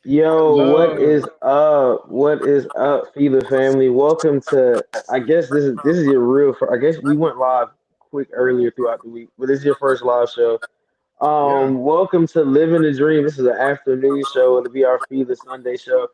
Yo, what Hello. is up? What is up, FILA family? Welcome to. I guess this is your real. I guess we went live quick earlier throughout the week, but this is your first live show. Yeah. Welcome to Living the Dream. This is an afternoon show. It'll be our FILA Sunday show.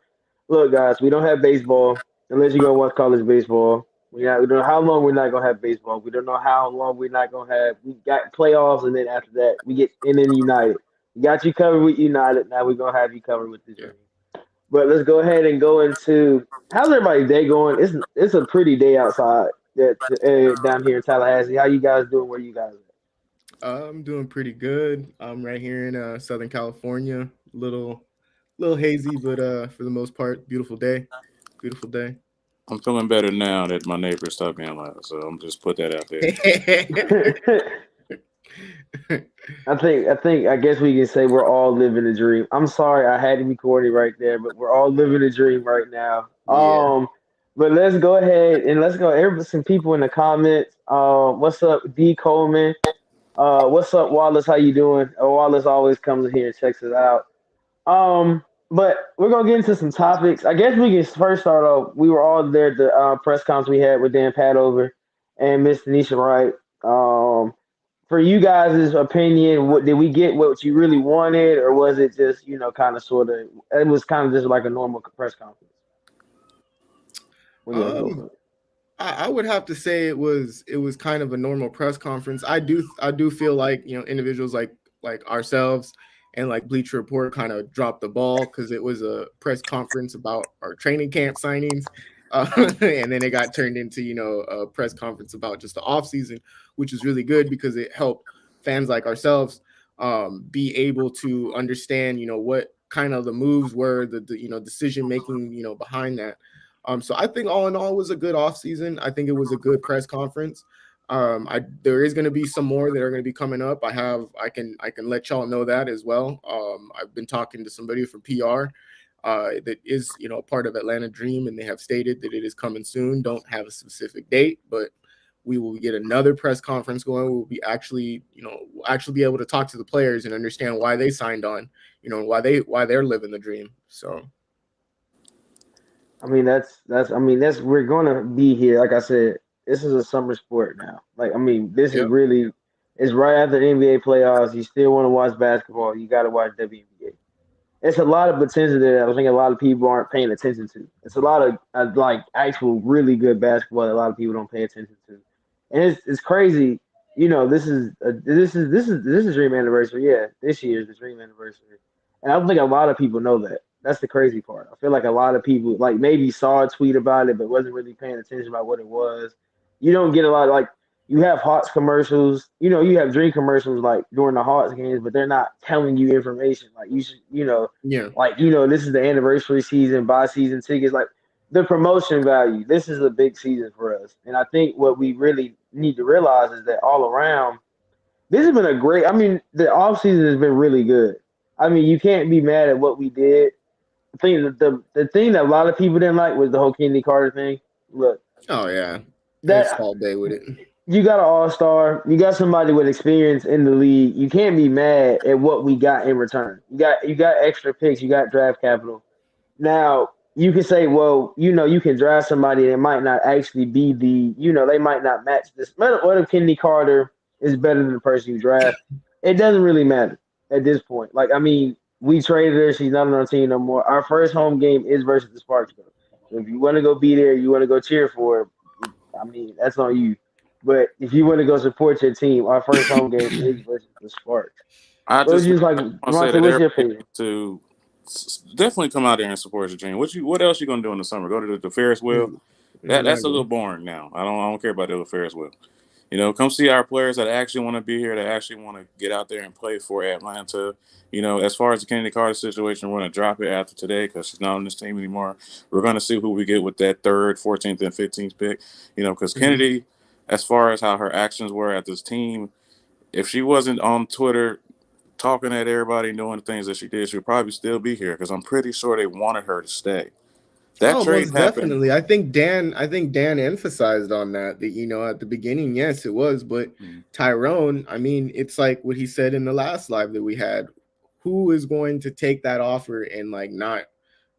Look, guys, we don't have baseball unless you're gonna watch college baseball. We don't know how long we're not gonna have baseball. We don't know how long we're not gonna have. We got playoffs, and then after that, we get and then United. We got you covered with United. Now we're gonna have you covered with the Yeah. Dream. But let's go ahead and go into how's everybody's day going? It's a pretty day outside down here in Tallahassee. How you guys doing? Where you guys at? I'm doing pretty good. I'm right here in Southern California. Little hazy, but for the most part, beautiful day. Beautiful day. I'm feeling better now that my neighbor stopped being loud. So I'm just put that out there. I guess we can say we're all living a dream. I'm sorry I had to record it right there, but we're all living a dream right now. Yeah. But let's go ahead and let's go. Some people in the comments. What's up, D Coleman? What's up, Wallace? How you doing? Wallace always comes here and checks us out. But we're gonna get into some topics. I guess we can first start off. We were all there at the press conference we had with Dan Padover and Miss Tanisha Wright. For you guys' opinion, what did we get what you really wanted, or was it just kind of sort of? It was kind of just like a normal press conference. What do you want to go um, for? I would have to say it was kind of a normal press conference. I do feel like individuals like ourselves and like Bleacher Report kind of dropped the ball because it was a press conference about our training camp signings, and then it got turned into a press conference about just the off season, which is really good because it helped fans like ourselves be able to understand what kind of the moves were, the decision making behind that. So I think all in all it was a good offseason. I think it was a good press conference. There is going to be some more that are going to be coming up. I can let y'all know that as well. I've been talking to somebody from PR that is a part of Atlanta Dream, and they have stated that it is coming soon. Don't have a specific date, but we will get another press conference going. We'll be actually be able to talk to the players and understand why they signed on, why they're living the dream. So I mean, that's we're gonna be here. Like I said, this is a summer sport now. Like I mean, this is yep. really it's right after the NBA playoffs. You still want to watch basketball. You got to watch WNBA. It's a lot of potential there that I think a lot of people aren't paying attention to. It's a lot of like actual really good basketball that a lot of people don't pay attention to, and it's crazy. This is Dream anniversary. Yeah, this year's the Dream anniversary, and I don't think a lot of people know that. That's the crazy part. I feel like a lot of people like maybe saw a tweet about it, but wasn't really paying attention about what it was. You don't get a lot of, like you have Hawks commercials. You have Dream commercials like during the Hawks games, but they're not telling you information. Like you should, Yeah. this is the anniversary season, buy season tickets. Like the promotion value. This is a big season for us, and I think what we really need to realize is that all around, this has been a great. I mean, the off season has been really good. I mean, you can't be mad at what we did. I think the thing that a lot of people didn't like was the whole Kenny Carter thing. Look, Oh yeah. It's that all day with it. you got an all star, you got somebody with experience in the league. You can't be mad at what we got in return. You got extra picks, you got draft capital. Now you can say, well, you can draft somebody that might not actually be they might not match this. What if Kenny Carter is better than the person you draft? It doesn't really matter at this point. Like, I mean, we traded her. She's not on our team no more. Our first home game is versus the Sparks, though. So if you want to go be there, you want to go cheer for her, I mean, that's on you. But if you want to go support your team, our first home game is versus the Sparks. I What was just you like, want to say Devontae? that What's everybody your needs opinion? to definitely come out there and support your dream. What else you gonna do in the summer? Go to the Ferris wheel? That's a little Exactly. boring now. I don't care about the Ferris wheel. Come see our players that actually want to be here, that actually want to get out there and play for Atlanta. As far as the Kennedy Carter situation, we're going to drop it after today because she's not on this team anymore. We're going to see who we get with that third, 14th, and 15th pick. Because Hmm. Kennedy, as far as how her actions were at this team, if she wasn't on Twitter talking at everybody and doing the things that she did, she would probably still be here because I'm pretty sure they wanted her to stay. That Oh, trade most happened. definitely. I think Dan emphasized on that at the beginning, yes, it was, but Mhm. Tyrone, I mean, it's like what he said in the last live that we had. who is going to take that offer and like not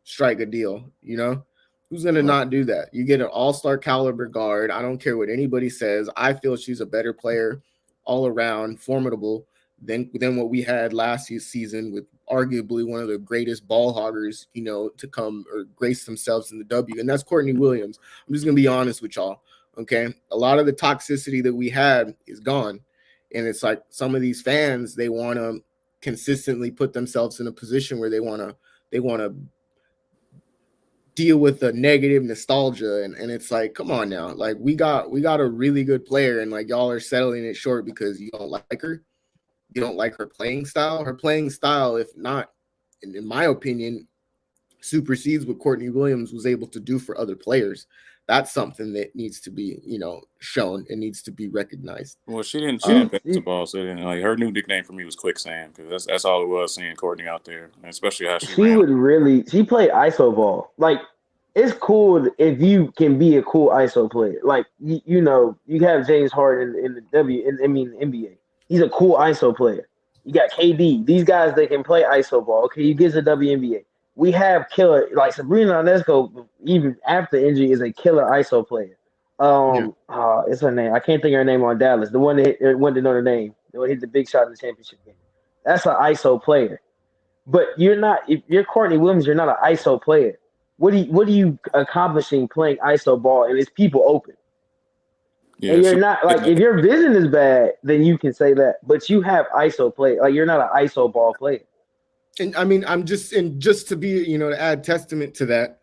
strike a deal? You know, who's going to not do that? You get an all-star caliber guard. I don't care what anybody says. I feel she's a better player all around, formidable than what we had last season with arguably one of the greatest ball hoggers, you know, to come or grace themselves in the W, and that's Courtney Williams. I'm just going to be honest with y'all. Okay. A lot of the toxicity that we had is gone. And it's like some of these fans, they want to consistently put themselves in a position where they want to deal with the negative nostalgia. And it's like, come on now. Like we got a really good player, and like y'all are settling it short because you don't like her. You don't like her playing style. Her playing style, if not, in my opinion, supersedes what Courtney Williams was able to do for other players. That's something that needs to be, you know, shown and needs to be recognized. Well, she didn't pass the ball, so like her new nickname for me was Quicksand, because that's all it was, seeing Courtney out there, and especially how she ran. She played ISO ball. Like, it's cool if you can be a cool ISO player. Like, you know, you have James Harden in the NBA. He's a cool ISO player. You got KD. These guys, they can play ISO ball. Okay, you get the WNBA. We have killer, like Sabrina Ionesco, even after injury, is a killer ISO player. It's her name. I can't think of her name on Dallas. The one that went to Notre Dame. The one hit the big shot in the championship game. That's an ISO player. But you're not. If you're Courtney Williams, you're not an ISO player. What are you accomplishing playing ISO ball and it's people open? Yeah, and you're not like, if your vision is bad, then you can say that. But you have ISO play. Like, you're not an ISO ball player. And I mean, just to be, you know, to add testament to that,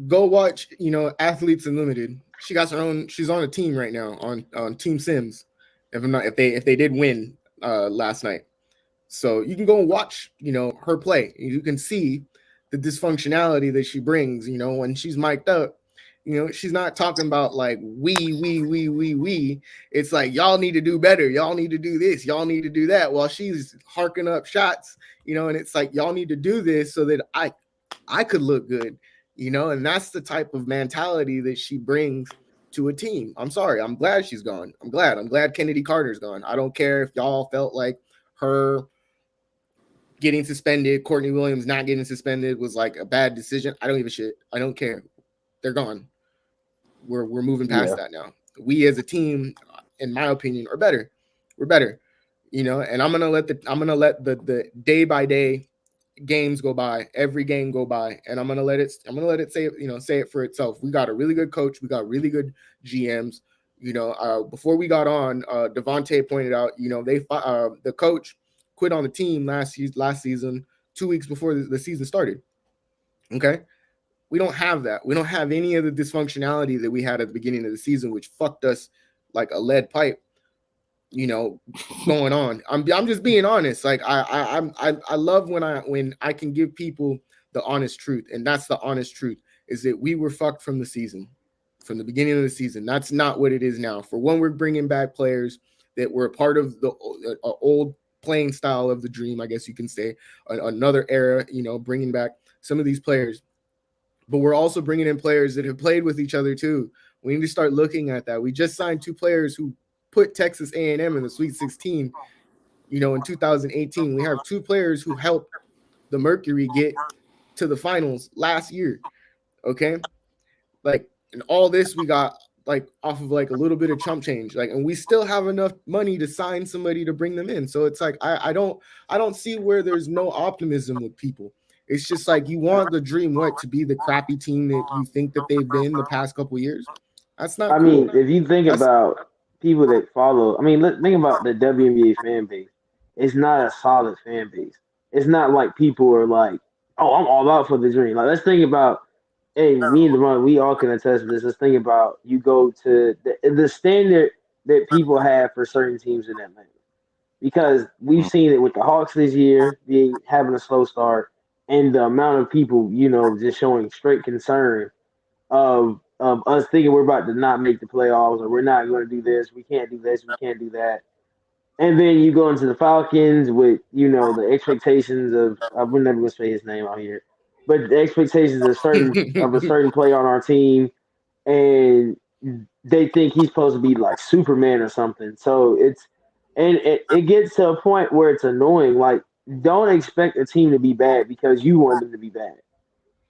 go watch, you know, Athletes Unlimited. She got her own. She's on a team right now on Team Sims. If they did win last night, so you can go and watch, you know, her play. You can see the dysfunctionality that she brings. You know, when she's mic'd up, you know, she's not talking about like we. It's like, y'all need to do better. Y'all need to do this. Y'all need to do that. While she's harking up shots, you know, and it's like, y'all need to do this so that I could look good, you know, and that's the type of mentality that she brings to a team. I'm sorry. I'm glad she's gone. I'm glad Kennedy Carter's gone. I don't care if y'all felt like her getting suspended, Courtney Williams not getting suspended was like a bad decision. I don't give a shit. I don't care. They're gone. We're moving past that now. We as a team, in my opinion, are better. We're better, you know. And I'm gonna let the day by day games go by, every game go by, and I'm gonna let it say it for itself. We got a really good coach. We got really good GMs. You know, before we got on, Davonte pointed out, you know, the coach quit on the team last season, 2 weeks before the season started. Okay. We don't have that. We don't have any of the dysfunctionality that we had at the beginning of the season, which fucked us like a lead pipe, you know, going on. I'm just being honest. Like I love when I can give people the honest truth, and that's the honest truth, is that we were fucked from the season, from the beginning of the season. That's not what it is now. For one, we're bringing back players that were a part of the old playing style of the dream, I guess you can say, another era, you know, bringing back some of these players. But we're also bringing in players that have played with each other too. We need to start looking at that. We just signed 2 players who put Texas A&M in the Sweet 16, you know, in 2018. We have 2 players who helped the Mercury get to the finals last year. Okay. Like, and all this we got like off of like a little bit of chump change. Like, and we still have enough money to sign somebody to bring them in. So it's like, I don't see where there's no optimism with people. It's just like, you want the dream to be the crappy team that you think that they've been the past couple of years. That's not. I mean, if you think about people that follow, I mean, think about the WNBA fan base. It's not a solid fan base. It's not like people are like, oh, I'm all out for the dream. Like, let's think about, hey, me and Devon, we all can attest to this. Let's think about, you go to the standard that people have for certain teams in Atlanta. Because we've seen it with the Hawks this year, having a slow start, and the amount of people, you know, just showing straight concern of us thinking we're about to not make the playoffs, or we're not going to do this, we can't do this, we can't do that. And then you go into the Falcons with, you know, the expectations of we're never going to say his name out here, but the expectations of a certain player on our team, and they think he's supposed to be like Superman or something. So it gets to a point where it's annoying. Like, don't expect a team to be bad because you want them to be bad.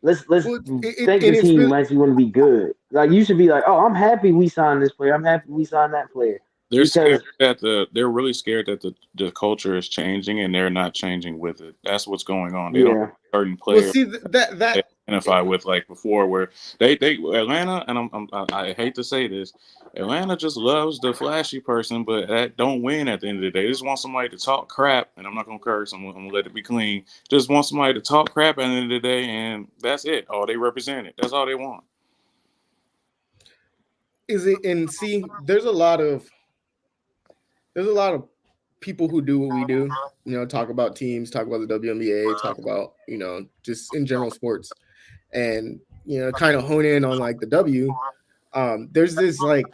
Let's Well, think and the it's team really actually want to be good. Like you should be like, oh, I'm happy we signed this player. I'm happy we signed that player They're scared because that they're really scared that the culture is changing and they're not changing with it. That's what's going on. They don't yeah, have certain well players see that they identify with like before where they Atlanta and I hate to say this, Atlanta just loves the flashy person, but that don't win at the end of the day. They just want somebody to talk crap, and I'm not gonna curse. I'm gonna let it be clean. Just want somebody to talk crap at the end of the day, and that's it. All they represent it. That's all they want. is it and see there's a lot of people who do what we do, talk about teams, talk about the WNBA, talk about, just in general sports, and, kind of hone in on like the W. There's this like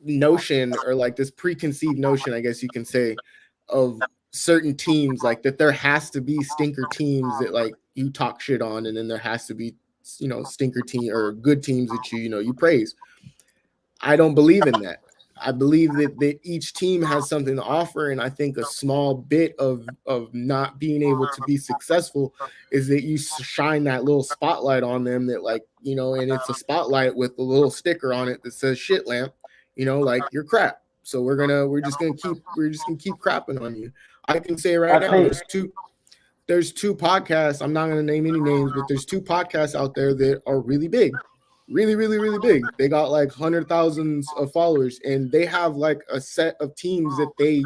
notion or like this preconceived notion, I guess you can say, of certain teams, like that there has to be stinker teams that like you talk shit on, and then there has to be, stinker team or good teams that you praise. I don't believe in that. I believe that each team has something to offer, and I think a small bit of not being able to be successful is that you shine that little spotlight on them that like and it's a spotlight with a little sticker on it that says "shit lamp," like you're crap. So we're just gonna keep crapping on you. I can say right I now, think there's two podcasts. I'm not gonna name any names, but there's two podcasts out there that are really big, really, really, really big. They got like hundred thousands of followers, and they have like a set of teams that they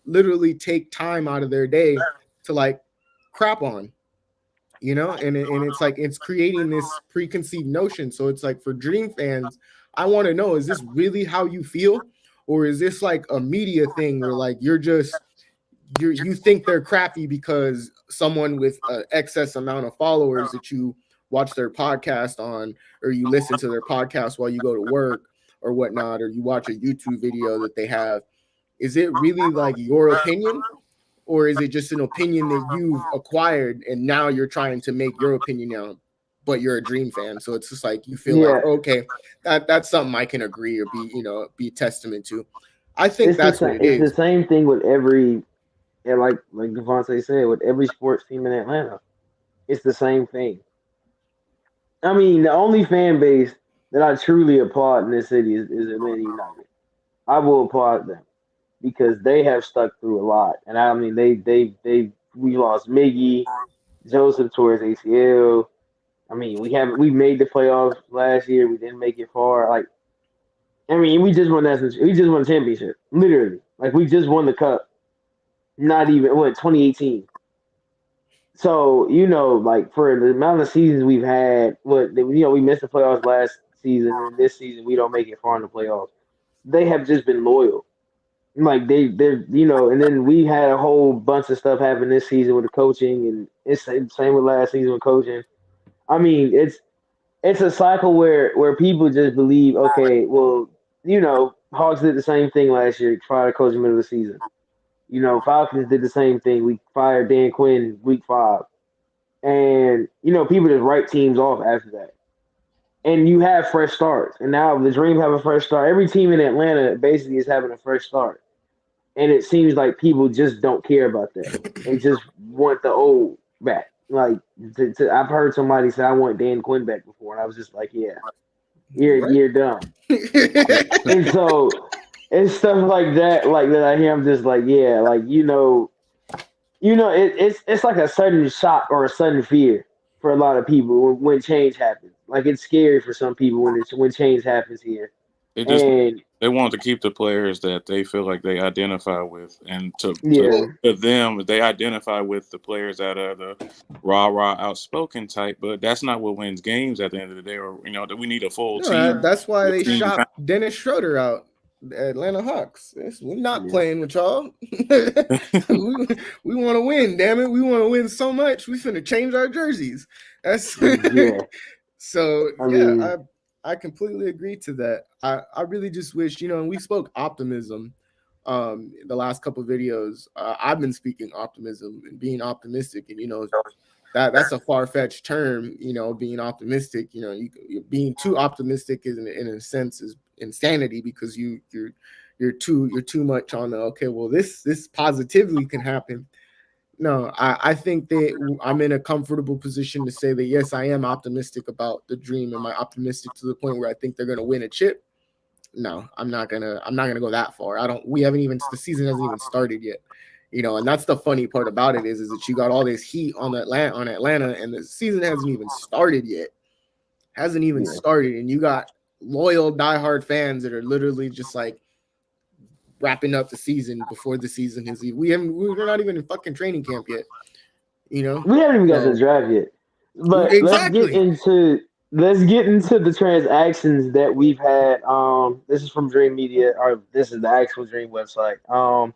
literally take time out of their day to like crap on, and it's like it's creating this preconceived notion. So it's like for Dream fans, I want to know, is this really how you feel, or is this like a media thing where like you think they're crappy because someone with an excess amount of followers that you watch their podcast on, or you listen to their podcast while you go to work or whatnot, or you watch a YouTube video that they have, is it really like your opinion, or is it just an opinion that you've acquired and now you're trying to make your opinion now, but you're a Dream fan, so it's just like you feel like, yeah, okay, that's something I can agree or be testament to. I think it's the that's what same. it It's the is. same thing with every and like Davonte said with every sports team in Atlanta. It's the same thing. I mean, the only fan base that I truly applaud in this city is Atlanta United. I will applaud them because they have stuck through a lot. And I mean, we lost Miggy, Joseph towards ACL. I mean, we made the playoffs last year. We didn't make it far. Like, I mean, we just won a championship, literally. Like, we just won the cup. Not even what 2018. So like for the amount of seasons we've had, we missed the playoffs last season, and this season we don't make it far in the playoffs. They have just been loyal. Like they're and then we had a whole bunch of stuff happen this season with the coaching, and it's the same with last season with coaching. I mean, it's a cycle where people just believe, okay, well, Hawks did the same thing last year, fired a coach in the middle of the season. Falcons did the same thing. We fired Dan Quinn week 5. And people just write teams off after that. And you have fresh starts. And now the Dream have a fresh start. Every team in Atlanta basically is having a fresh start. And it seems like people just don't care about that. They just want the old back. Like I've heard somebody say I want Dan Quinn back before, and I was just like, yeah, What? you're dumb. And so it's stuff like that I hear. I'm just like, yeah, like it's like a sudden shock or a sudden fear for a lot of people when change happens. Like it's scary for some people when change happens here. They just And they want to keep the players that they feel like they identify with, and yeah, to them they identify with the players that are the rah outspoken type. But that's not what wins games at the end of the day. Or that we need a full No, team. that's why they Team shot Dennis Schroeder out. The Atlanta Hawks. We're not yeah, playing with y'all. we want to win, damn it. We want to win so much. We finna change our jerseys. That's yeah. so I yeah, mean, I completely agree to that. I really just wish, and we spoke optimism the last couple of videos. I've been speaking optimism and being optimistic, and that's a far-fetched term, being optimistic. Being too optimistic is in a sense is insanity, because you're too much on the, okay, well, this positively can happen. No, I think that I'm in a comfortable position to say that yes, I am optimistic about the dream. Am I optimistic to the point where I think they're gonna win a chip? No, I'm not gonna go that far. We haven't even the season hasn't even started yet. And that's the funny part about it is that you got all this heat on Atlanta, and the season hasn't even started yet. Hasn't even started, and you got loyal diehard fans that are literally just like wrapping up the season before the season is even. We're not even in fucking training camp yet. We haven't even got to the draft yet. But Exactly. let's get into the transactions that we've had. This is from Dream Media, or this is the actual Dream website. So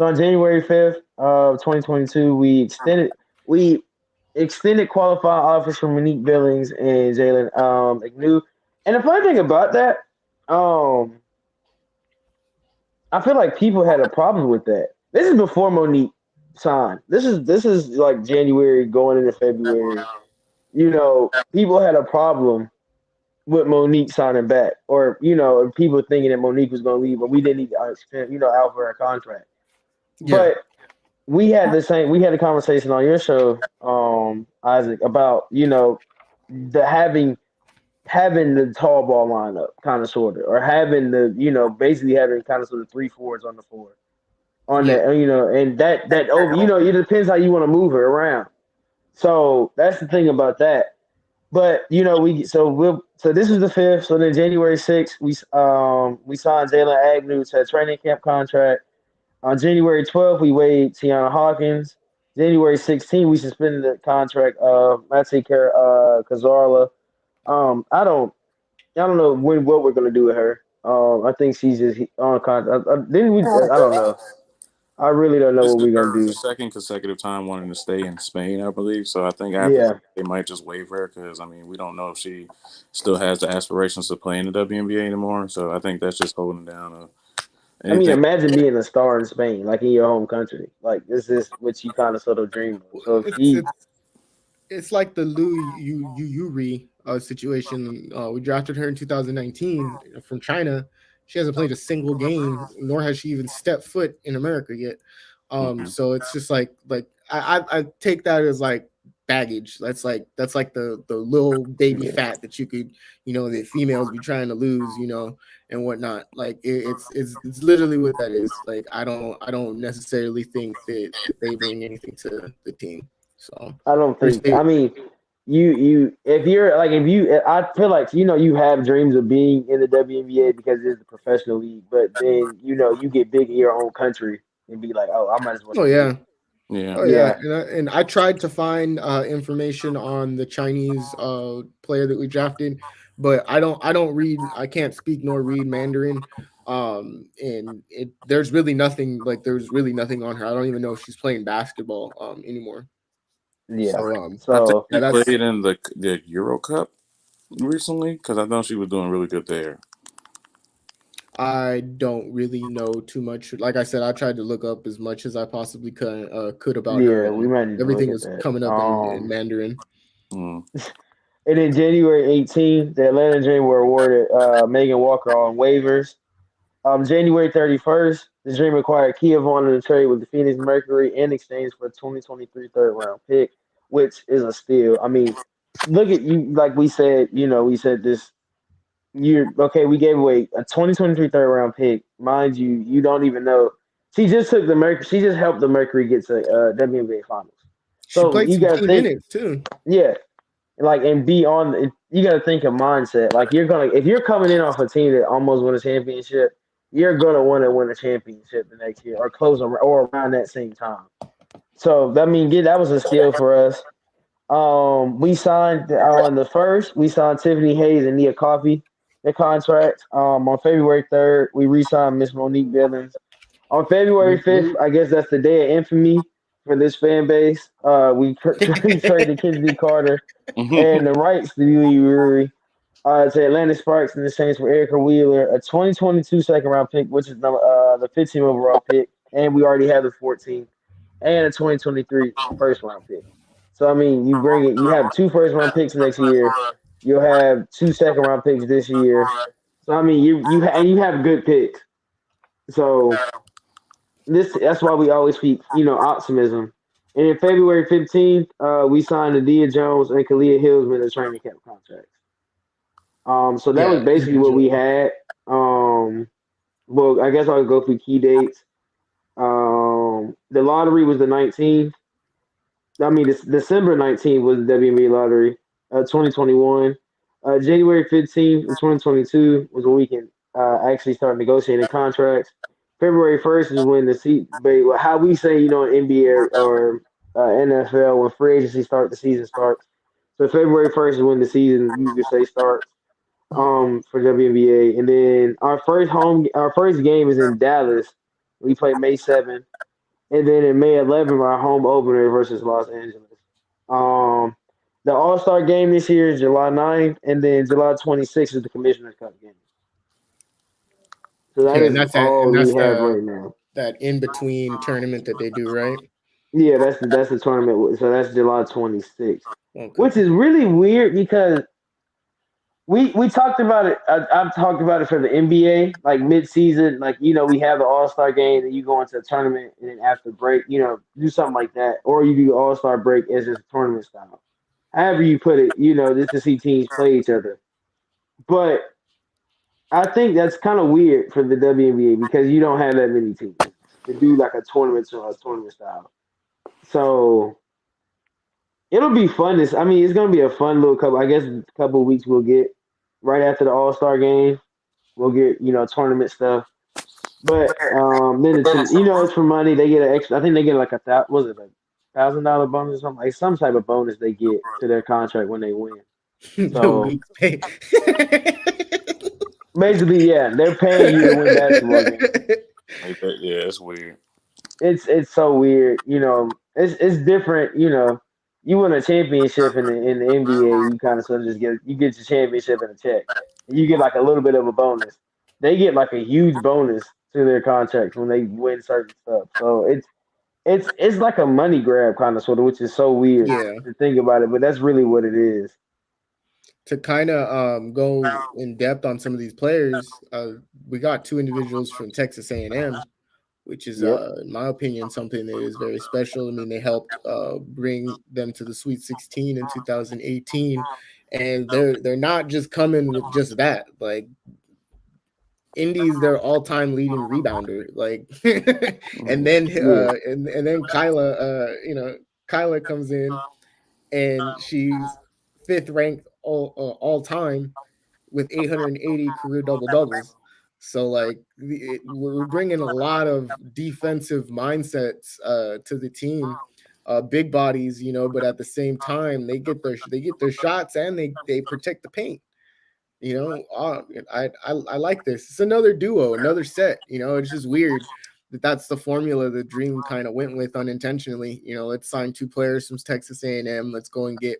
on January 5th of 2022, we extended qualifying offers from Monique Billings and Jalen Agnew. And the funny thing about that, I feel like people had a problem with that. This is before Monique signed. This is like January going into February. People had a problem with Monique signing back, or people thinking that Monique was going to leave, but we didn't need to extend, out for her contract. Yeah. But we had a conversation on your show, Isaac, about the having the tall ball lineup, kind of sort of, or having the basically having kind of sort of three forwards on the floor on Yeah. that, and that over, it depends how you want to move her around. So that's the thing about that. But so this is the 5th. So then January 6th, we signed Jalen Agnew to a training camp contract. On January 12th, we waived Tiana Hawkins. January 16th, we suspended the contract of Matty Kazarla. I don't know what we're gonna do with her. I think she's just on contract. Didn't we? I don't know. I really don't know This what is we're gonna her do. second consecutive time wanting to stay in Spain, I believe. So I think after Yeah. they might just waive her because we don't know if she still has the aspirations to play in the WNBA anymore. So I think that's just holding down I mean, anything. imagine being a star in Spain, like in your home country. Like this is what you kind of sort of dream of. So if It's she, it's it's like the Lou Yuri situation. We drafted her in 2019 from China. She hasn't played a single game, nor has she even stepped foot in America yet. Mhm. So it's just like I take that as like baggage. That's like the little baby yeah, fat that you could that females be trying to lose, and whatnot. Like it's literally what that is. Like I don't necessarily think that they bring anything to the team. So I don't per think. se, I mean, I feel like you have dreams of being in the WNBA because it's the professional league, but then you get big in your own country and be like, oh, I might as well oh stay yeah, here. Yeah. oh yeah, Yeah, and I tried to find information on the Chinese player that we drafted, but I can't speak nor read Mandarin. And there's really nothing on her. I don't even know if she's playing basketball anymore. yeah. So I think So she yeah, that's played in the Euro Cup recently because I know she was doing really good there. I don't really know too much. Like I said, I tried to look up as much as I possibly could about her, yeah, we and might need to look everything at was that. coming up in Mandarin. Mm. And then January 18th, the Atlanta Dream were awarded Megan Walker on waivers. January 31st, the Dream acquired Kia Vaughn in a trade with the Phoenix Mercury in exchange for a 2023 third round pick, which is a steal. I mean, look at you, like we said, we said this year, okay, we gave away a 2023 third round pick. Mind you, you don't even know. She just helped the Mercury get to WNBA finals. She So played you some got to key think, minutes too. yeah, like and be on. You got to think of mindset. Like if you're coming in off a team that almost won a championship, you're gonna want to win a championship the next year or or around that same time. So that was a steal for us. We signed on the first. We signed Tiffany Hayes and Nia Coffey, their contracts. On February 3rd, we re-signed Miss Monique Billings. On February 5th, I guess that's the day of infamy for this fan base. We traded Kennedy Carter and the rights to Lee Uri to Atlanta Sparks in exchange for Erica Wheeler, a 2022 second round pick, which is the 15th overall pick, and we already have the 14th, and a 2023 first round pick. So you have two first round picks next year. You'll have two second round picks this year. So you have good picks. So that's why we always speak, optimism And then February 15th, we signed Adia Jones and Kalia Hillsman as training camp contracts. So that Yeah, was basically what we had. Well, I guess I'll go through key dates. The lottery was the 19th. I mean, December 19th was the WNBA lottery, 2021. January 15th of 2022 was when we can actually start negotiating contracts. February 1st is when how we say, in NBA or NFL, when free agency the season starts. So February 1st is when the season, you could say, starts for WNBA. And then our first game is in Dallas. We play May 7th. And then in May 11th, our home opener versus Los Angeles. Um, the All Star game this year is July 9th, and then July 26th is the Commissioner's Cup game. So that okay, and is all we that's have right now. that in between tournament that they do, right? Yeah, that's the tournament. So that's July 26th, Okay. which is really weird because we talked about it. I've talked about it for the NBA, like mid-season, like we have the All-Star game, and you go into a tournament, and then after break, do something like that, or you do All-Star break as just tournament style. However you put it, just to see teams play each other. But I think that's kind of weird for the WNBA because you don't have that many teams to do like a tournament style. So it'll be fun. I mean, it's gonna be a fun little couple. I guess a couple of weeks we'll get right after the All-Star game. We'll get tournament stuff. But then it's for money. They get an extra. I think they get like $1,000 bonus or something, like some type of bonus they get to their contract when they win. The So week's pay. basically, yeah, they're paying you to win basketball games. Like that, yeah, it's weird. It's so weird. It's different. You win a championship in the NBA, you kind of sort of just get your championship and a check. And you get like a little bit of a bonus. They get like a huge bonus to their contracts when they win certain stuff. So it's like a money grab kind of sort of, which is so weird to think about it, but that's really what it is. To kind of go in depth on some of these players, we got two individuals from Texas A&M, which is, in my opinion, something that is very special. I mean, they helped bring them to the Sweet 16 in 2018, and they're not just coming with just that. Like, Indy's their all-time leading rebounder. Like, and then and then Kyla comes in, and she's fifth ranked all time with 880 career double doubles. So like we're bringing a lot of defensive mindsets to the team, big bodies, but at the same time they get their shots and they protect the paint. I like this. It's another duo, another set. It's just weird that's the formula the Dream kind of went with unintentionally. Let's sign two players from Texas A&M. Let's go and get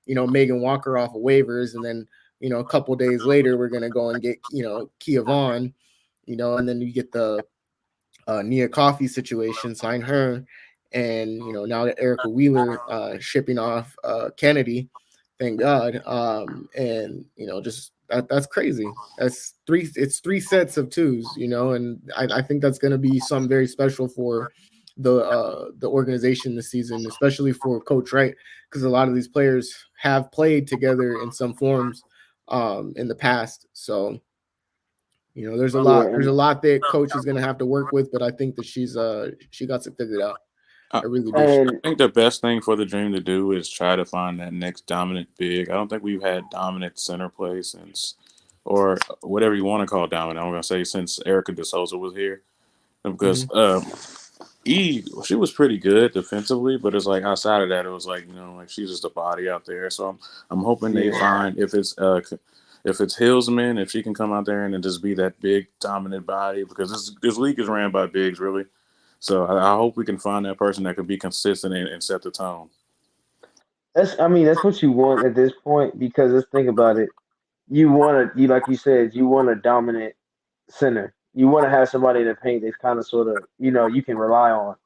Megan Walker off of waivers, and then a couple days later we're gonna go and get Kia Vaughn, and then you get the Nia Coffey situation, sign her, and now that Erica Wheeler shipping off Kennedy, thank God, and just that's crazy. It's three sets of twos, and I think that's going to be something very special for the organization this season, especially for Coach Wright, because a lot of these players have played together in some forms in the past. So there's a lot that Coach is going to have to work with, but I think that she got it figured out. I really do. I think the best thing for the Dream to do is try to find that next dominant big. I don't think we've had dominant center play since, or whatever you want to call dominant. I'm going to say since Erica DeSouza was here, because she was pretty good defensively, but it's like outside of that, it was like like she's just a body out there. So I'm hoping they find if it's Hillsman, if she can come out there and just be that big dominant body, because this league is ran by bigs really. So I hope we can find that person that can be consistent and set the tone. That's what you want at this point, because let's think about it. Like you said, you want a dominant center. You want to have somebody in the paint that's kind of sort of you can rely on.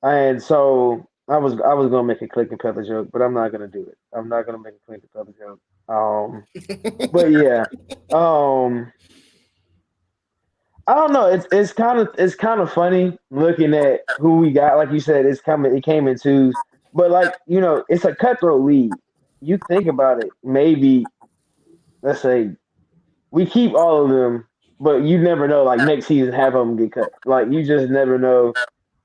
And so I was gonna make a Clint Capella joke, but I'm not gonna do it. I'm not gonna make a Clint Capella joke. But yeah, I don't know. It's kind of funny looking at who we got. Like you said, it came in twos, but like it's a cutthroat league. You think about it, maybe let's say we keep all of them, but you never know. Like next season, half of them get cut. Like you just never know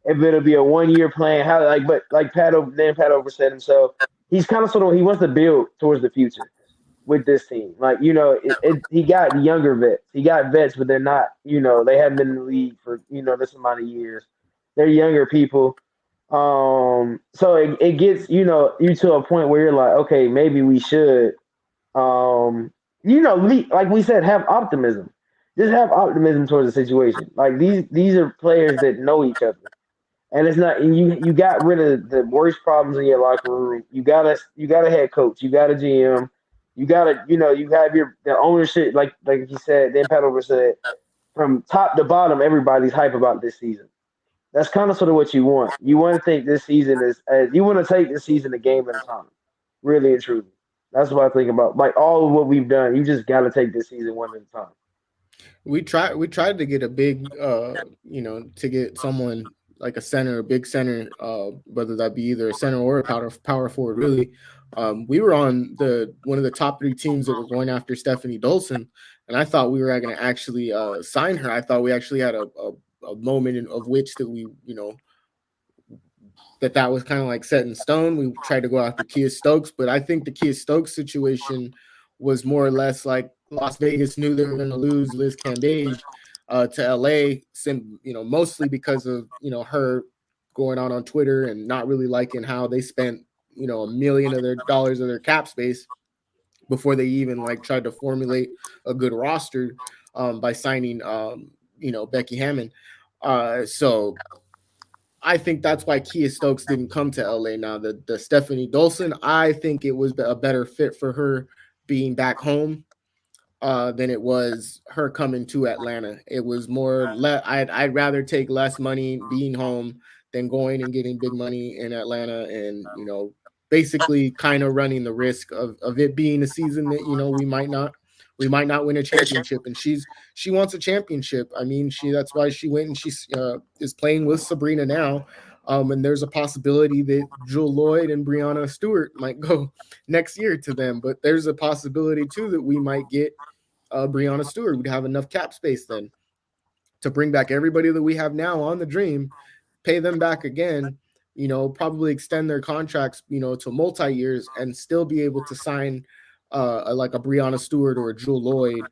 if it'll be a 1 year plan. How but like Pat Over said himself, he's kind of sort of he wants to build towards the future with this team. Like, he got younger vets. He got vets, but they're not, they haven't been in the league for, this amount of years. They're younger people. So it gets, you to a point where you're like, okay, maybe we should, like we said, have optimism. Just have optimism towards the situation. Like these are players that know each other. And it's not and you got rid of the worst problems in your locker room. You got a head coach, you got a GM, you got you have the ownership like he said, Dan Padover said, from top to bottom, everybody's hype about this season. That's kind of sort of what you want. You want to think this season you want to take this season a game at a time. Really and truly. That's what I think about. Like all of what we've done, you just gotta take this season one at a time. We tried to get a big to get someone like a center, a big center, whether that be either a center or a power forward. Really, we were on one of the top 3 teams that were going after Stephanie Dolson, and I thought we were going to actually sign her. I thought we actually had a moment of which that we that was kind of like set in stone. We tried to go after Kia Stokes, but I think the Kia Stokes situation was more or less like Las Vegas knew they were going to lose Liz Cambage to LA, mostly because of her going on Twitter and not really liking how they spent $1 million of their dollars of their cap space before they even like tried to formulate a good roster by signing Becky Hammond. So I think that's why Kia Stokes didn't come to LA. Now the Stephanie Dolson, I think it was a better fit for her being back home than it was her coming to Atlanta. It was more I'd rather take less money being home than going and getting big money in Atlanta and basically kind of running the risk of it being a season that we might not win a championship. And she wants a championship. I mean, that's why she went and she is playing with Sabrina now. And there's a possibility that Jewel Lloyd and Breanna Stewart might go next year to them. But there's a possibility too that we might get Breanna Stewart. We'd have enough cap space then to bring back everybody that we have now on the Dream, pay them back again, probably extend their contracts, to multi-years and still be able to sign like a Breanna Stewart or a Jewel Lloyd,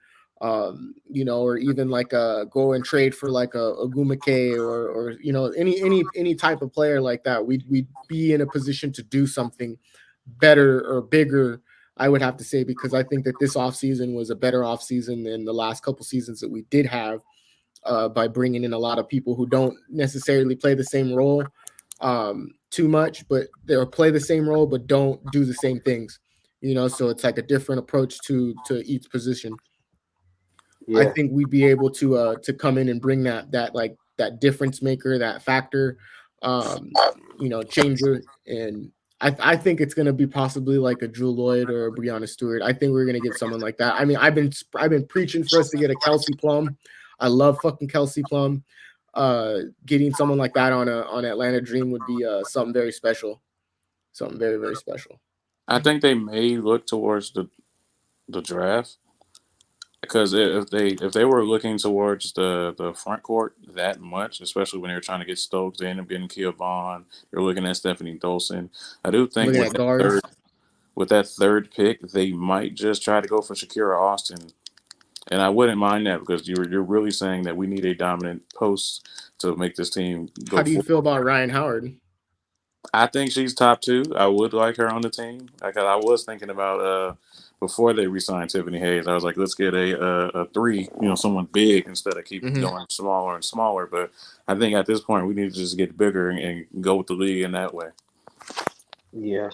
or even like go and trade for like a Gumake or any type of player like that. We'd be in a position to do something better or bigger, I would have to say, because I think that this offseason was a better offseason than the last couple seasons that we did have by bringing in a lot of people who don't necessarily play the same role too much, but they'll play the same role but don't do the same things. So it's like a different approach to each position. Yeah. I think we'd be able to come in and bring that difference maker, that factor, changer. And I think it's going to be possibly like a Jewel Lloyd or a Breanna Stewart. I think we're going to get someone like that. I mean, I've been preaching for us to get a Kelsey Plum. I love fucking Kelsey Plum. Getting someone like that on Atlanta Dream would be something very special. Something very, very special. I think they may look towards the draft, because if they were looking towards the front court that much, especially when they were trying to get Stokes, they ended up getting Kia Vaughn. You're looking at Stephanie Dolson. I do think with that third pick, they might just try to go for Shakira Austin, and I wouldn't mind that, because you're really saying that we need a dominant post to make this team go. How do you feel about Ryan Howard? I think she's top 2. I would like her on the team. Because I was thinking about before they re-signed Tiffany Hayes, I was like, let's get a 3, someone big instead of keep going smaller and smaller. But I think at this point we need to just get bigger and go with the league in that way. Yeah,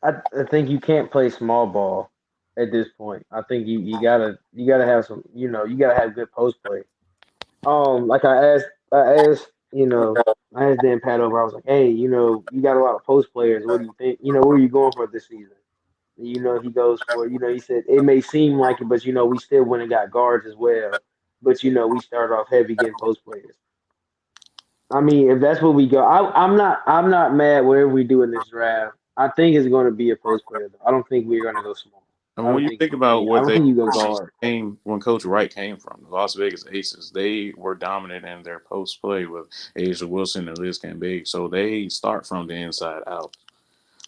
I think you can't play small ball at this point. I think you gotta have some, you gotta have good post play. Like I asked, I asked Dan Pat over. I was like, hey, you got a lot of post players. What do you think? Where are you going for this season? He goes for, he said, it may seem like it, but we still went and got guards as well. but we start off heavy getting post players. I mean, if that's what we go, I'm not mad whatever we do in this draft. I think it's going to be a post player. Though. I don't think we're going to go small. I I mean, when don't you think think about I what don't they think you go guard. came when Coach Wright came from, the Las Vegas Aces, they were dominant in their post play with Asia Wilson and Liz Cambage. So they start from the inside out.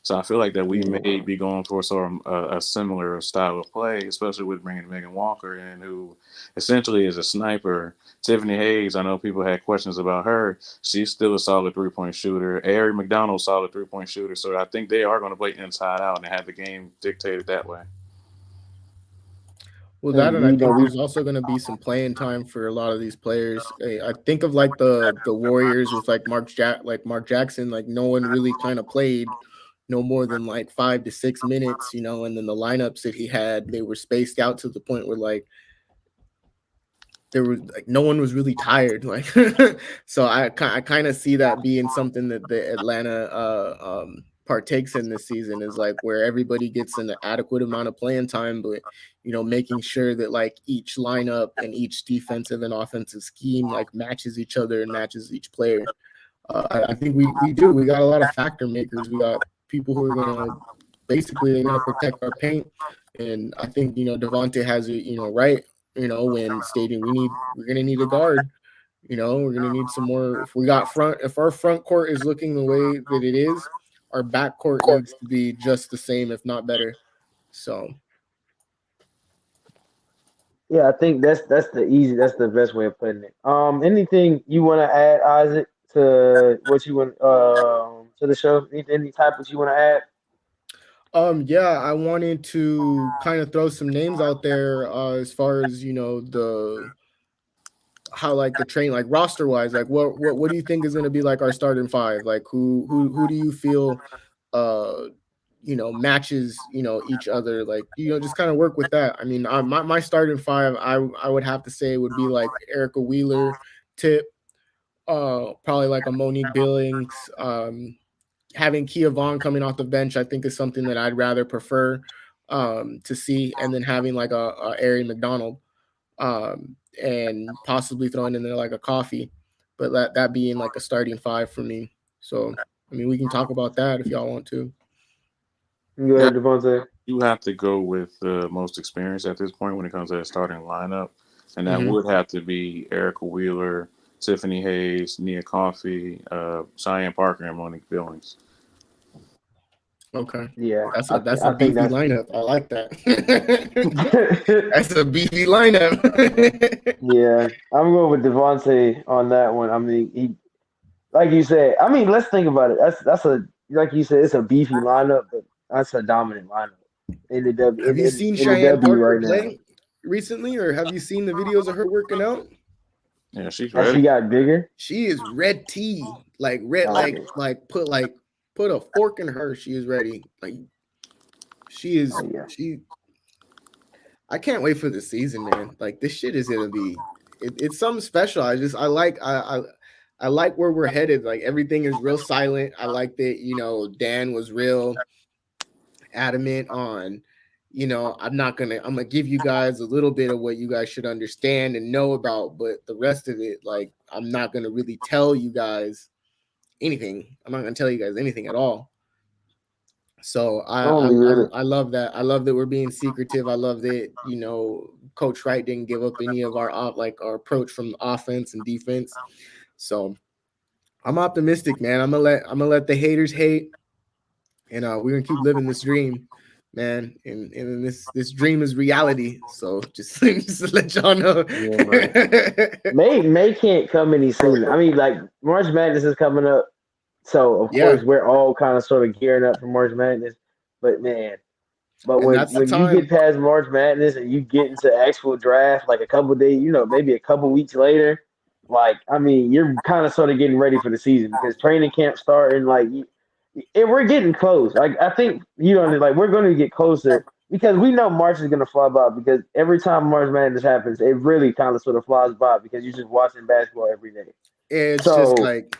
So I feel like that we Yeah. may be going for sort of a similar style of play, especially with bringing Megan Walker in, who essentially is a sniper. Tiffany Hayes, I know people had questions about her. She's still a solid 3-point shooter. Ari McDonald, solid 3-point shooter. So I think they are going to play inside out and have the game dictated that way. Well, that, And and I think there's also going to be some playing time for a lot of these players. I think of like the Warriors with like Mark Jackson. Like no one really kind of played no more than like 5 to 6 minutes, and then the lineups that he had, they were spaced out to the point where like there was like no one was really tired. Like, so I kind of see that being something that the Atlanta partakes in this season, is like where everybody gets an adequate amount of playing time, but making sure that like each lineup and each defensive and offensive scheme like matches each other and matches each player. I think we do. We got a lot of factor makers. We got people who are gonna basically protect our paint, and I think Davonte has it right. When stating we're gonna need a guard. We're gonna need some more. If our front court is looking the way that it is, our back court needs to be just the same, if not better. So yeah, I think that's the best way of putting it. Anything you want to add, Isaac, to what you want to the show? Any topics you want to add? Yeah, I wanted to kind of throw some names out there as far as the how like the train like roster wise, like what do you think is going to be like our starting five? Like who do you feel matches each other, like just kind of work with that. I mean, my starting five, I would have to say would be like Erica Wheeler, Tip, probably like a Monique Billings, having Kia Vaughn coming off the bench, I think is something that I'd rather prefer to see, and then having like a Ari McDonald, and possibly throwing in there like a Coffee, but that being like a starting five for me. So I mean, we can talk about that if y'all want to. Go ahead, Davonte. You have to go with the most experience at this point when it comes to that starting lineup, and that Mhm. would have to be Erica Wheeler, Tiffany Hayes, Nia Coffey, Cheyenne Parker, and Monique Billings. Okay. Yeah, That's I a think beefy lineup. I like that. That's a beefy lineup. yeah, I'm going with Devontae on that one. I mean, he, like you said. I mean, let's think about it. That's a like you said, it's a beefy lineup, but that's a dominant lineup in the W Have you seen in the Cheyenne W Parker right now. play recently, or have you seen the videos of her working out? Yeah, she's As ready. she got bigger. She is red tea, like red, Oh, like yeah. put a fork in her. She is ready. Like she is. Oh, yeah. I can't wait for the season, man. Like this shit is gonna be. It's something special. I like where we're headed. Like everything is real silent. I like that. Dan was real adamant on. I'm gonna give you guys a little bit of what you guys should understand and know about, but the rest of it, like, I'm not gonna really tell you guys anything. I'm not gonna tell you guys anything at all. So I love that. I love that we're being secretive. I love that Coach Wright didn't give up any of our our approach from offense and defense. So I'm optimistic, man. I'm gonna let the haters hate, and we're gonna keep living this dream, man. And this dream is reality. So just to let y'all know. Yeah, May can't come any sooner. I mean, like March Madness is coming up, so of Yeah, course we're all kind of sort of gearing up for March Madness. But man, and that's the when you get time. past March Madness and you get into actual draft, like a couple days, maybe a couple weeks later, like I mean, you're kind of sort of getting ready for the season because training camp starting. Like, and we're getting close. Like I think like we're going to get closer because we know March is going to fly by because every time March Madness happens, it really kind of sort of flies by because you're just watching basketball every day. It's just So like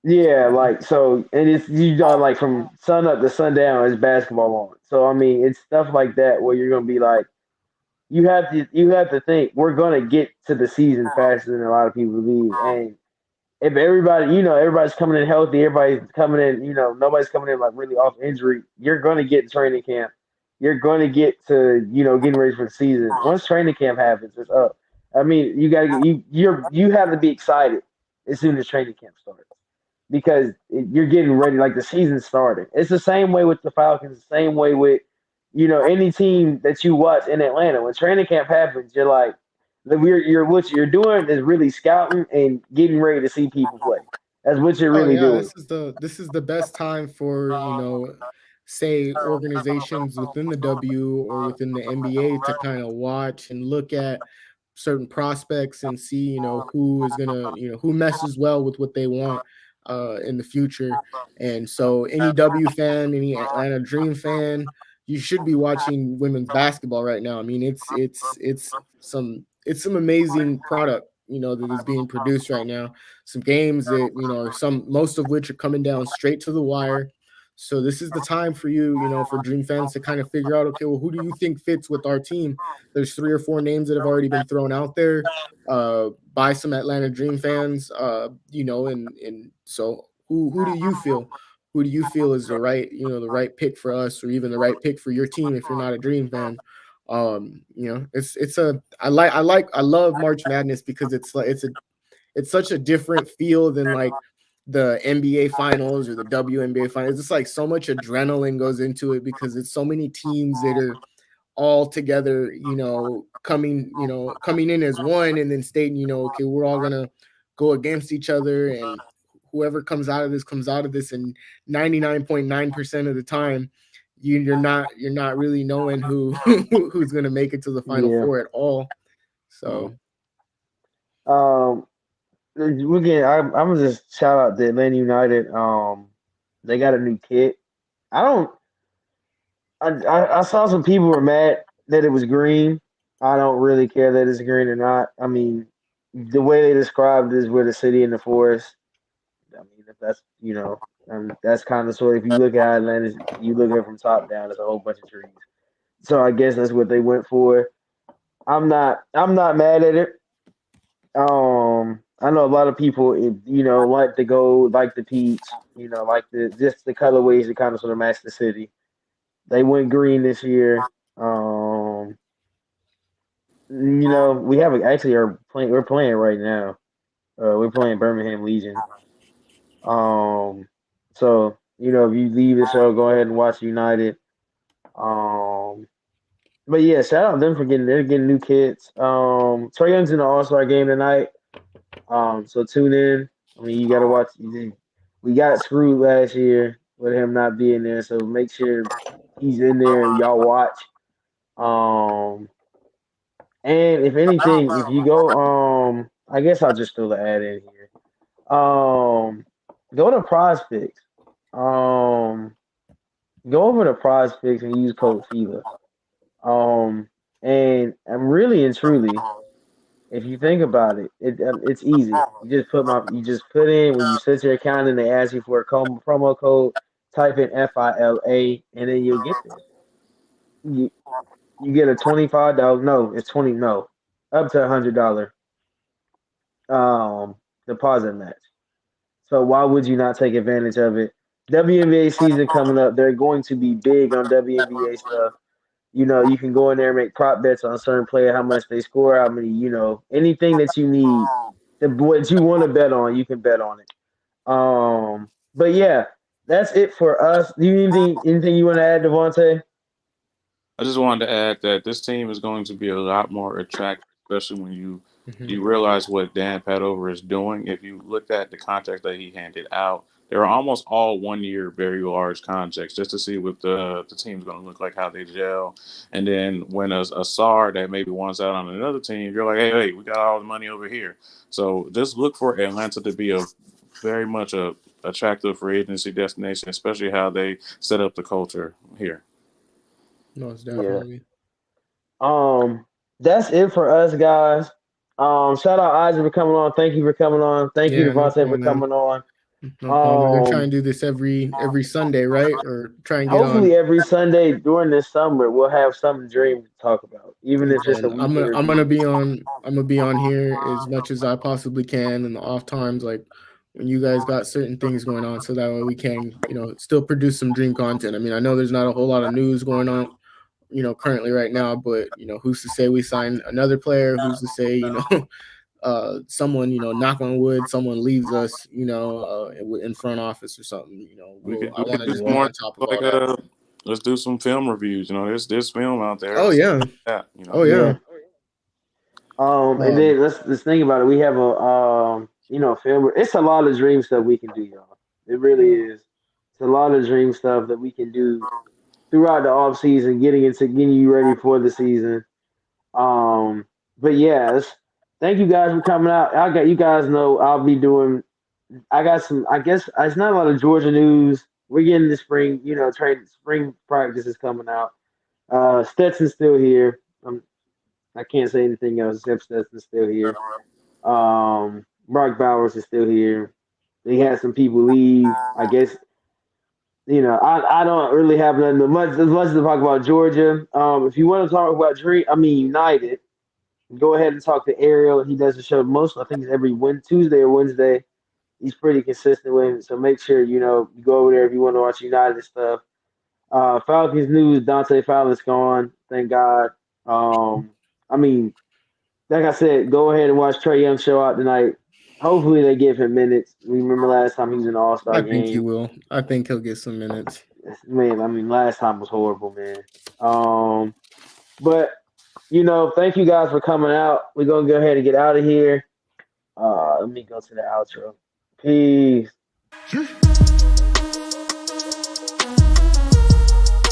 yeah, like so, and it's like from sun up to sundown is basketball on. So I mean, it's stuff like that where you're gonna be like, you have to think we're gonna get to the season faster than a lot of people believe. And if everybody, everybody's coming in healthy, everybody's coming in, nobody's coming in like really off injury, you're gonna get training camp. You're gonna get to, getting ready for the season. Once training camp happens, it's up. I mean, you gotta you have to be excited as soon as training camp starts because you're getting ready, like the season started. It's the same way with the Falcons, the same way with, any team that you watch in Atlanta. When training camp happens, you're like, what you're doing is really scouting and getting ready to see people play. That's what you're Oh really yeah, doing. this is the best time for, say organizations within the W or within the NBA to kind of watch and look at certain prospects and see, who is gonna, who messes well with what they want in the future. And so any W fan, any Atlanta Dream fan, you should be watching women's basketball right now. I mean, it's some amazing product, that is being produced right now. Some games that, most of which are coming down straight to the wire. So this is the time for you, for Dream fans to kind of figure out, okay, well, who do you think fits with our team? There's 3 or 4 names that have already been thrown out there by some Atlanta Dream fans, and so who do you feel? Who do you feel is the right pick for us, or even the right pick for your team if you're not a Dream fan? I love March Madness because it's such a different feel than like the NBA finals or the WNBA finals. It's like so much adrenaline goes into it because it's so many teams that are all together, coming in as one and then stating, okay, we're all gonna go against each other, and whoever comes out of this comes out of this, and 99.9% of the time, you're not really knowing who's gonna make it to the Final Yeah. Four at all. So Um, I'm gonna just shout out to Atlanta United. They got a new kit. I don't. I saw some people were mad that it was green. I don't really care that it's green or not. I mean, the way they described it is with the city in the forest. I mean, if that's that's kind of sort. If you look at Atlanta, you look at it from top down, there's a whole bunch of trees. So I guess that's what they went for. I'm not mad at it. I know a lot of people, like the gold, like the peach, like the colorways that kind of sort of match the city. They went green this year. We have actually are playing. We're playing right now. We're playing Birmingham Legion. So if you leave the show, go ahead and watch United. But yeah, shout out them for they're getting new kids. Trae Young's in the All Star game tonight. So tune in. I mean, you got to watch. We got screwed last year with him not being there, so make sure he's in there and y'all watch. And if anything, if you go, I guess I'll just throw the ad in here. Go to Prize Picks. Go over to Prize Picks and use code FILA. And I'm really and truly, if you think about it, it's easy. You just put in when you set your account and they ask you for a promo code. Type in FILA and then you'll get there. You get a $25. No, it's 20. No, up to $100 deposit match. So why would you not take advantage of it? WNBA season coming up. They're going to be big on WNBA stuff. You can go in there and make prop bets on a certain player, how much they score, how many, anything that you need, what you want to bet on, you can bet on it. But yeah, that's it for us. Do you anything you want to add, Davonte? I just wanted to add that this team is going to be a lot more attractive, especially when you realize what Dan Padover is doing. If you looked at the contracts that he handed out, they were almost all 1 year, very large contracts, just to see what the team's going to look like, how they gel. And then when a SAR that maybe wants out on another team, you're like, hey, we got all the money over here. So just look for Atlanta to be very much a attractive free agency destination, especially how they set up the culture here. Most definitely. That's it for us, guys. Shout out Isaac for coming on. Thank you for coming on. Thank you, Yeah, no Davonte, for problem, man. coming on. No problem. We're gonna try and do this every Sunday, right? Or try and get on. Hopefully every Sunday during this summer we'll have some dream to talk about, even if just a And weekend I'm review. gonna be on here as much as I possibly can in the off times, like when you guys got certain things going on, so that way we can, still produce some dream content. I mean, I know there's not a whole lot of news going on, currently right now, but who's to say we sign another player? Who's to say, someone, knock on wood, someone leaves us, in front office or something, I want to do just be more on top of all that. let's do some film reviews. There's film out there. Oh yeah. That, Oh yeah. And then let's think about it. We have a film. It's a lot of dream stuff we can do, y'all. It really is. It's a lot of dream stuff that we can do throughout the off season, getting you ready for the season. But yeah, thank you guys for coming out. You guys know I'll be doing. I got some. I guess it's not a lot of Georgia news. We're getting the spring. Spring practice is coming out. Stetson's still here. I can't say anything else except Stetson's still here. Brock Bowers is still here. They had some people leave. I guess I don't really have nothing much as much to talk about Georgia. If you want to talk about United, go ahead and talk to Ariel. He does the show most. I think it's every Tuesday or Wednesday. He's pretty consistent with it, so make sure you go over there if you want to watch United stuff. Falcons news: Dante Fowler's gone. Thank God. I mean, like I said, go ahead and watch Trae Young show out tonight. Hopefully they give him minutes. We remember last time he was in the All-Star game. I think he will. I think he'll get some minutes. Man, I mean, last time was horrible, man. But thank you guys for coming out. We're gonna go ahead and get out of here. Let me go to the outro. Peace.